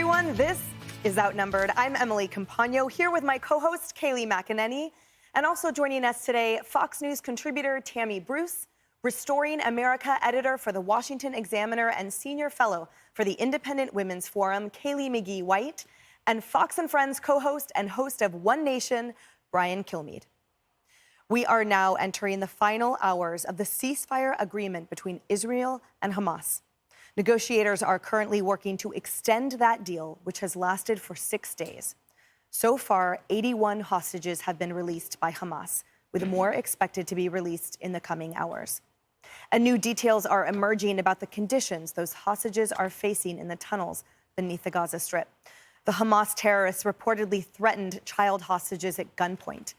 everyone. This is Outnumbered. I'm Emily Campagno, here with my co-host, Kayleigh McEnany. And also joining us today, Fox News contributor Tammy Bruce, Restoring America editor for the Washington Examiner and senior fellow for the Independent Women's Forum, Kayleigh McGee-White, and Fox and Friends co-host and host of One Nation, Brian Kilmeade. We are now entering the final hours of the ceasefire agreement between Israel and Hamas. Negotiators are currently working to extend that deal, which has lasted for 6 days. So far, 81 hostages have been released by Hamas, with more expected to be released in the coming hours. And new details are emerging about the conditions those hostages are facing in the tunnels beneath the Gaza Strip. The Hamas terrorists reportedly threatened child hostages at gunpoint.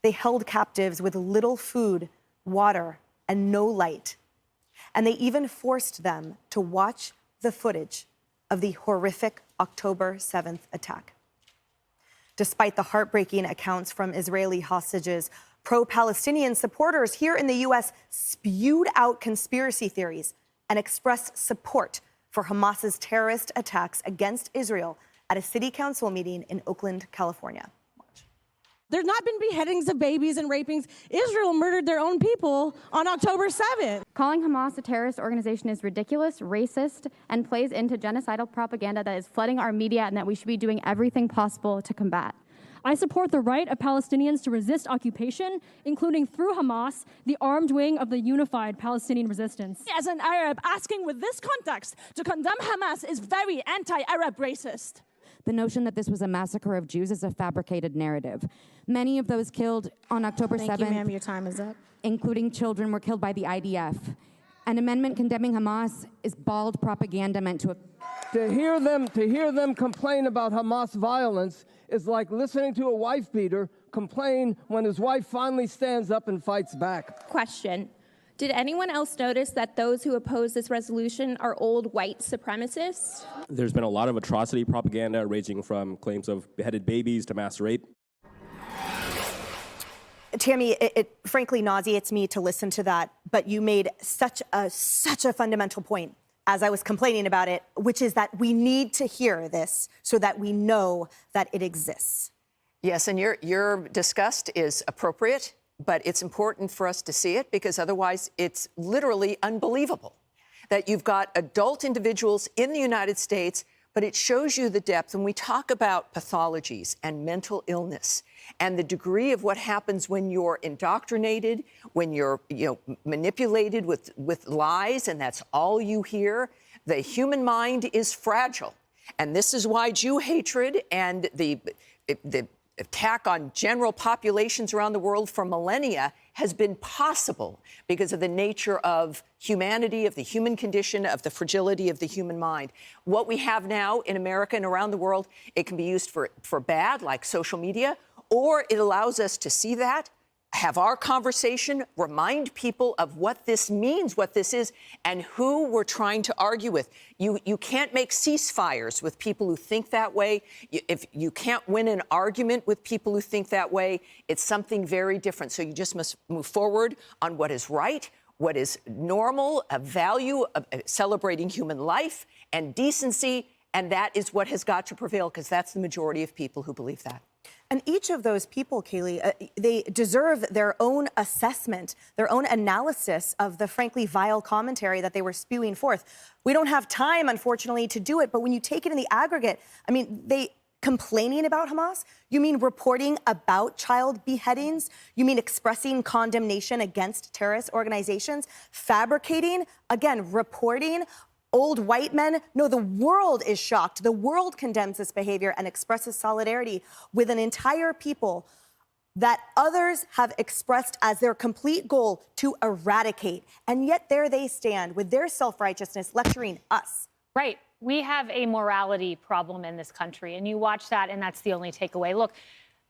They held captives with little food, water, and no light. And they even forced them to watch the footage of the horrific October 7th attack. Despite the heartbreaking accounts from Israeli hostages, pro-Palestinian supporters here in the U.S. spewed out conspiracy theories and expressed support for Hamas's terrorist attacks against Israel at a city council meeting in Oakland, California. There's not been beheadings of babies and rapings. Israel murdered their own people on October 7th. Calling Hamas a terrorist organization is ridiculous, racist, and plays into genocidal propaganda that is flooding our media and that we should be doing everything possible to combat. I support the right of Palestinians to resist occupation, including through Hamas, the armed wing of the unified Palestinian resistance. As an Arab, asking with this context to condemn Hamas is very anti-Arab racist. The notion that this was a massacre of Jews is a fabricated narrative. Many of those killed on October 7th, Thank you, ma'am. Your time is up. Including children, were killed by the IDF. An amendment condemning Hamas is bald propaganda meant to... To hear them complain about Hamas violence is like listening to a wife beater complain when his wife finally stands up and fights back. Question. Did anyone else notice that those who oppose this resolution are old white supremacists? There's been a lot of atrocity propaganda ranging from claims of beheaded babies to mass rape. Tammy, it frankly nauseates me to listen to that, but you made such a fundamental point as I was complaining about it, which is that we need to hear this so that we know that it exists. Yes, and your disgust is appropriate, but it's important for us to see it because otherwise it's literally unbelievable that you've got adult individuals in the United States, but it shows you the depth. When we talk about pathologies and mental illness and the degree of what happens when you're indoctrinated, when you're manipulated with lies, and that's all you hear, the human mind is fragile. And this is why Jew hatred and the attack on general populations around the world for millennia has been possible because of the nature of humanity, of the human condition, of the fragility of the human mind. What we have now in America and around the world, it can be used for bad, like social media, or it allows us to see that, have our conversation, remind people of what this means, what this is, and who we're trying to argue with. You can't make ceasefires with people who think that way. If you can't win an argument with people who think that way, it's something very different. So you just must move forward on what is right, what is normal, a value of celebrating human life and decency, and that is what has got to prevail, because that's the majority of people who believe that. And each of those people, Kayleigh, they deserve their own assessment, their own analysis of the frankly vile commentary that they were spewing forth. We don't have time, unfortunately, to do it, but when you take it in the aggregate, I mean, they complaining about Hamas? You mean reporting about child beheadings? You mean expressing condemnation against terrorist organizations? Fabricating? Again, reporting? Old white men? No, the world is shocked. The world condemns this behavior and expresses solidarity with an entire people that others have expressed as their complete goal to eradicate. And yet there they stand with their self-righteousness lecturing us. Right. We have a morality problem in this country, and you watch that, and that's the only takeaway. Look,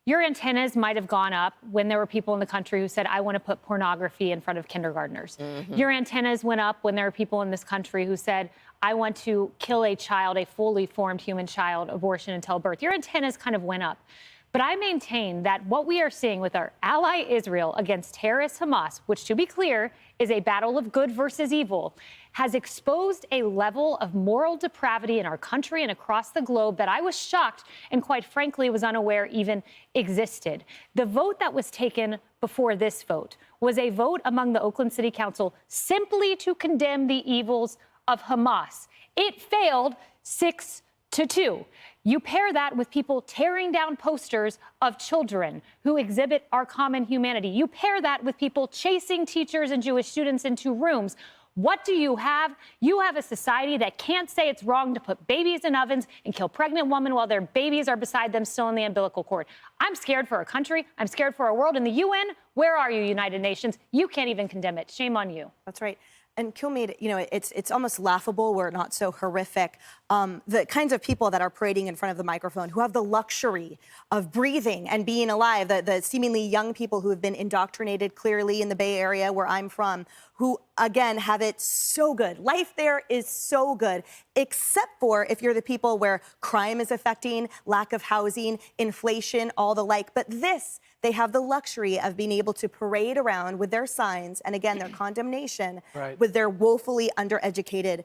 your antennas might have gone up when there were people in the country who said, I want to put pornography in front of kindergartners. Mm-hmm. Your antennas went up when there were people in this country who said, I want to kill a child, a fully formed human child, abortion until birth. Your antennas kind of went up. But I maintain that what we are seeing with our ally Israel against terrorist Hamas, which, to be clear, is a battle of good versus evil, has exposed a level of moral depravity in our country and across the globe that I was shocked and, quite frankly, was unaware even existed. The vote that was taken before this vote was a vote among the Oakland City Council simply to condemn the evils of Hamas. It failed 6-2. You pair that with people tearing down posters of children who exhibit our common humanity. You pair that with people chasing teachers and Jewish students into rooms. What do you have? You have a society that can't say it's wrong to put babies in ovens and kill pregnant women while their babies are beside them still in the umbilical cord. I'm scared for our country. I'm scared for our world. In the UN, where are you, United Nations? You can't even condemn it. Shame on you. That's right. And Kayleigh, you know, it's almost laughable were it not so horrific. The kinds of people that are parading in front of the microphone who have the luxury of breathing and being alive, the seemingly young people who have been indoctrinated clearly in the Bay Area where I'm from, who, again, have it so good. Life there is so good, except for if you're the people where crime is affecting, lack of housing, inflation, all the like. But this, they have the luxury of being able to parade around with their signs and, again, their condemnation with their woefully undereducated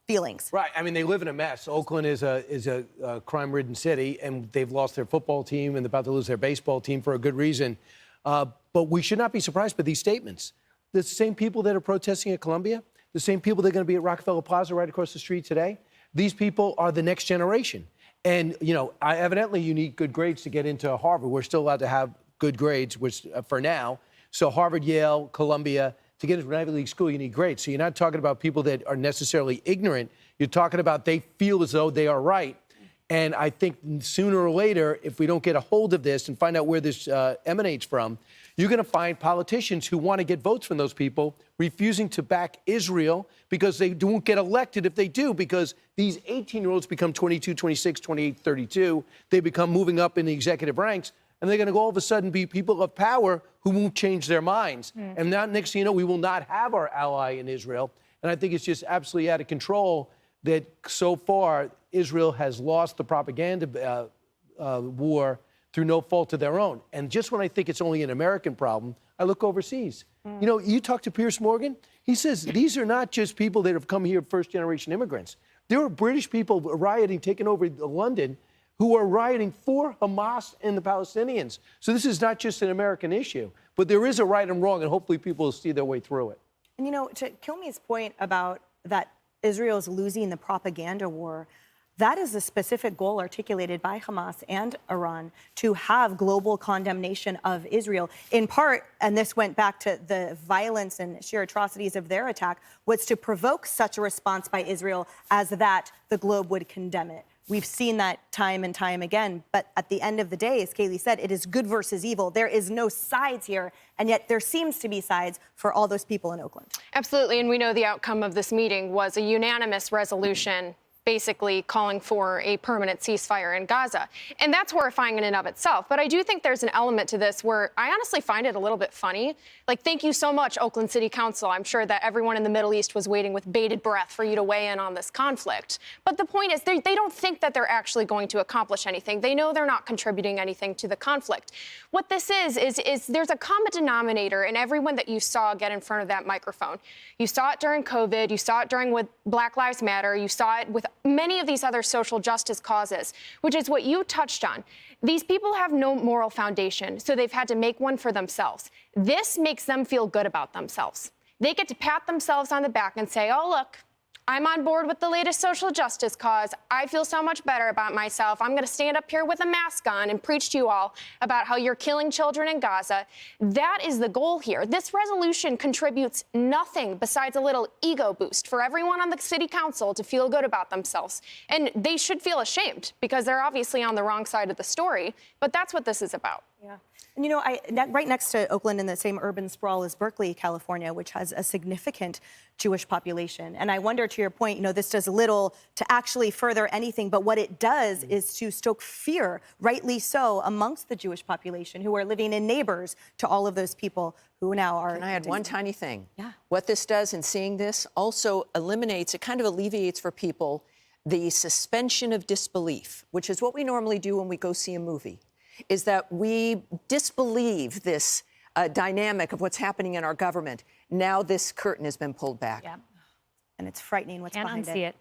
feelings. Right. I mean, they live in a mess. Oakland is a crime-ridden city, and they've lost their football team and they're about to lose their baseball team for a good reason. But we should not be surprised by these statements. The same people that are protesting at Columbia, the same people that are going to be at Rockefeller Plaza right across the street today, these people are the next generation. And, you know, evidently you need good grades to get into Harvard. We're still allowed to have good grades, which for now. So Harvard, Yale, Columbia, to get into an Ivy League school, you need grades. So you're not talking about people that are necessarily ignorant. You're talking about they feel as though they are right. And I think sooner or later, if we don't get a hold of this and find out where this emanates from, you're going to find politicians who want to get votes from those people refusing to back Israel because they won't get elected if they do, because these 18-year-olds become 22, 26, 28, 32. They become moving up in the executive ranks, and they're going to go all of a sudden be people of power who won't change their minds. And now, next thing you know, we will not have our ally in Israel. And I think it's just absolutely out of control that so far Israel has lost the propaganda war through no fault of their own. And just when I think it's only an American problem, I look overseas. You know, you talk to Piers Morgan, he says these are not just people that have come here, first-generation immigrants. There are British people rioting, taking over London, who are rioting for Hamas and the Palestinians. So this is not just an American issue, but there is a right and wrong, and hopefully people will see their way through it. And, you know, to Kayleigh's point about that Israel's losing the propaganda war, that is a specific goal articulated by Hamas and Iran to have global condemnation of Israel. In part, and this went back to the violence and sheer atrocities of their attack, was to provoke such a response by Israel as that the globe would condemn it. We've seen that time and time again. But at the end of the day, as Kayleigh said, it is good versus evil. There is no sides here. And yet there seems to be sides for all those people in Oakland. Absolutely. And we know the outcome of this meeting was a unanimous resolution basically calling for a permanent ceasefire in Gaza. And that's horrifying in and of itself. But I do think there's an element to this where I honestly find it a little bit funny. Like, thank you so much, Oakland City Council. I'm sure that everyone in the Middle East was waiting with bated breath for you to weigh in on this conflict. But the point is, they don't think that they're actually going to accomplish anything. They know they're not contributing anything to the conflict. What this is there's a common denominator in everyone that you saw get in front of that microphone. You saw it during COVID. You saw it during with Black Lives Matter. You saw it with many of these other social justice causes, which is what you touched on. These people have no moral foundation, so they've had to make one for themselves. This makes them feel good about themselves. They get to pat themselves on the back and say, oh, look, I'm on board with the latest social justice cause. I feel so much better about myself. I'm going to stand up here with a mask on and preach to you all about how you're killing children in Gaza. That is the goal here. This resolution contributes nothing besides a little ego boost for everyone on the city council to feel good about themselves. And they should feel ashamed because they're obviously on the wrong side of the story. But that's what this is about. Yeah. And, you know, right next to Oakland in the same urban sprawl is Berkeley, California, which has a significant Jewish population. And I wonder, to your point, you know, this does little to actually further anything, but what it does is to stoke fear, rightly so, amongst the Jewish population who are living in neighbors to all of those people who now are... Can I add one tiny thing? Yeah. What this does in seeing this also eliminates, it kind of alleviates for people the suspension of disbelief, which is what we normally do when we go see a movie. Is that we disbelieve this dynamic of what's happening in our government. Now this curtain has been pulled back. Yeah. And it's frightening what's Can't behind unsee it.